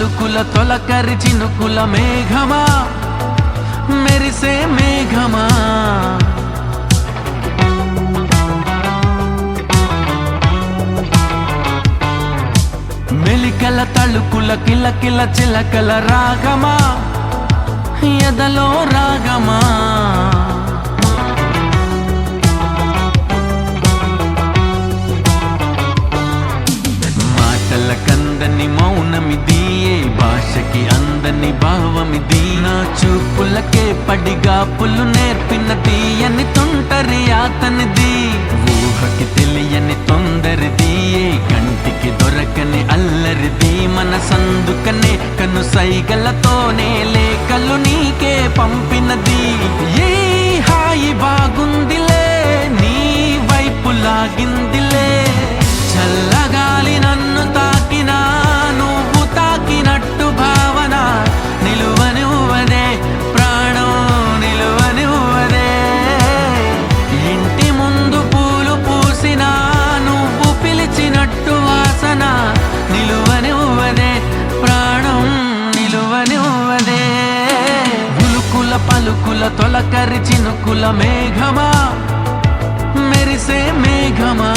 పలుకుల తొలకరి చినుకుల మేఘమా మెరిసే మేఘమా మెలికల తళుకుల కిలకిల చిలకల రాగమా ఎదలో రాగమా మాటల కందని మౌనమిది ఏ భాషకి అందని భావమిది నా చూపులకే పడిగా పులు నేర్పిన తీయని తుంటరి అతనిది ఊహకి తెలియని తొందరిది ఏ కంటికి దొరకని అల్లరిది మనసందుకనే కను సైగలతోనే లేఖలు నీకే పంపినది ఏ హాయి బాగుందిలే నీ వైపు లాగిందిలే చల్లగాలి నన్ను తాకినా నువ్వు తాకినట్టు భావన నిలువనివ్వదే ప్రాణం నిలువనివ్వదే ఇంటి ముందు పూలు పూసినా నువ్వు పిలిచినట్టు వాసన నిలువనివ్వదే ప్రాణం నిలువనివ్వదే ఉలుకుల పలుకుల తొలకరి చినుకుల మేఘమా మెరిసే మేఘమా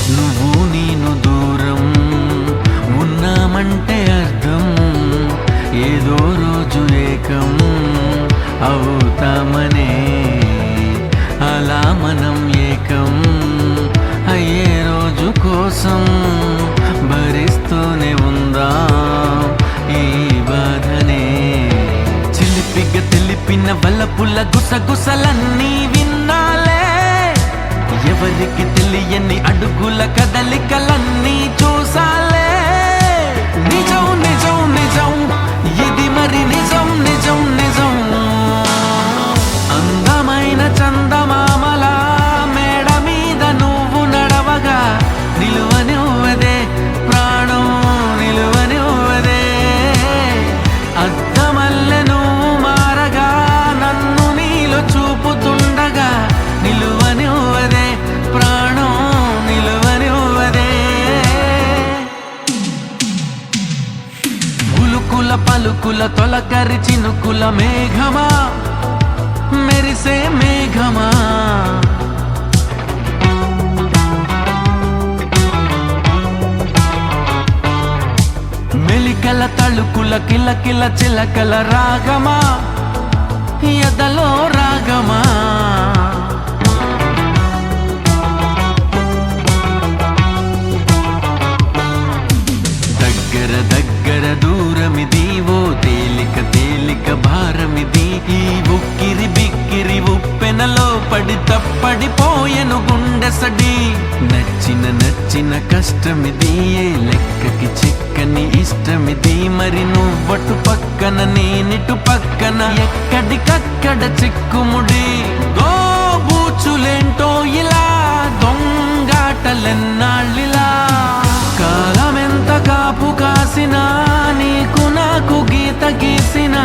నువ్వు నేను దూరం ఉన్నామంటే అర్థం ఏదో రోజు ఏకం అవుతామనే అలా మనం ఏకం అయ్యే రోజు కోసం భరిస్తూనే ఉందాం ఈ బాధనే చిలిపిగా తెలిపిన వలపుల గుసగుసలన్నీ విన్నాలే ఎవరికి తెలియని అడుగుల కదలికలన్నీ చూసాలే నిజం నిజం నిజం ఇది మరి నిజం నిజం నిజం అందమైన చందమామలా మేడ మీద నువ్వు నడవగా నిలువనివ్వదే ప్రాణం నిలువనివ్వదే అద్దమల్లె నువ్వు మారగా నన్ను నీలో చూపుతుండగా నిలువనివ్వదే ప్రాణం నిలువనివ్వదే ఉలుకుల పలుకుల తొలకరి చినుకుల మేఘమా మెరిసే మేఘమా మెలికల తళుకుల కిలకిల చిలకల రాగమా ఎదలో రాగమా దగ్గర దగ్గర దూరమిది ఓ తేలిక తేలిక భారమిది ఈ ఉక్కిరి బిక్కిరి ఉప్పెనలో పడి తప్పడిపోయెను గుండెసడి నచ్చిన నచ్చిన కష్టమిది ఏ లెక్కకి చిక్కని ఇష్టమిది మరి నువ్వటు పక్కన నేనిటు పక్కన ఎక్కడికక్కడ చిక్కుముడి గోబూచులేంటో ఇలా దొంగాటలెన్నాళ్ళిలా కాలమెంత కాపు కాసినా నీకు నాకు గీత గీసిన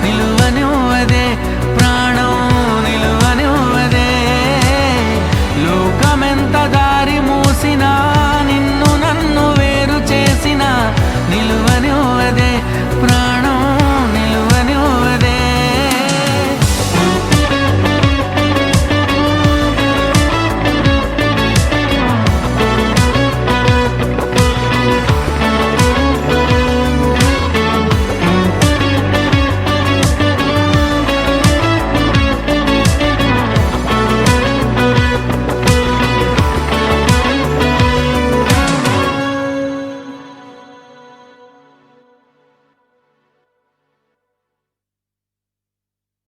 నిలువనివ్వదే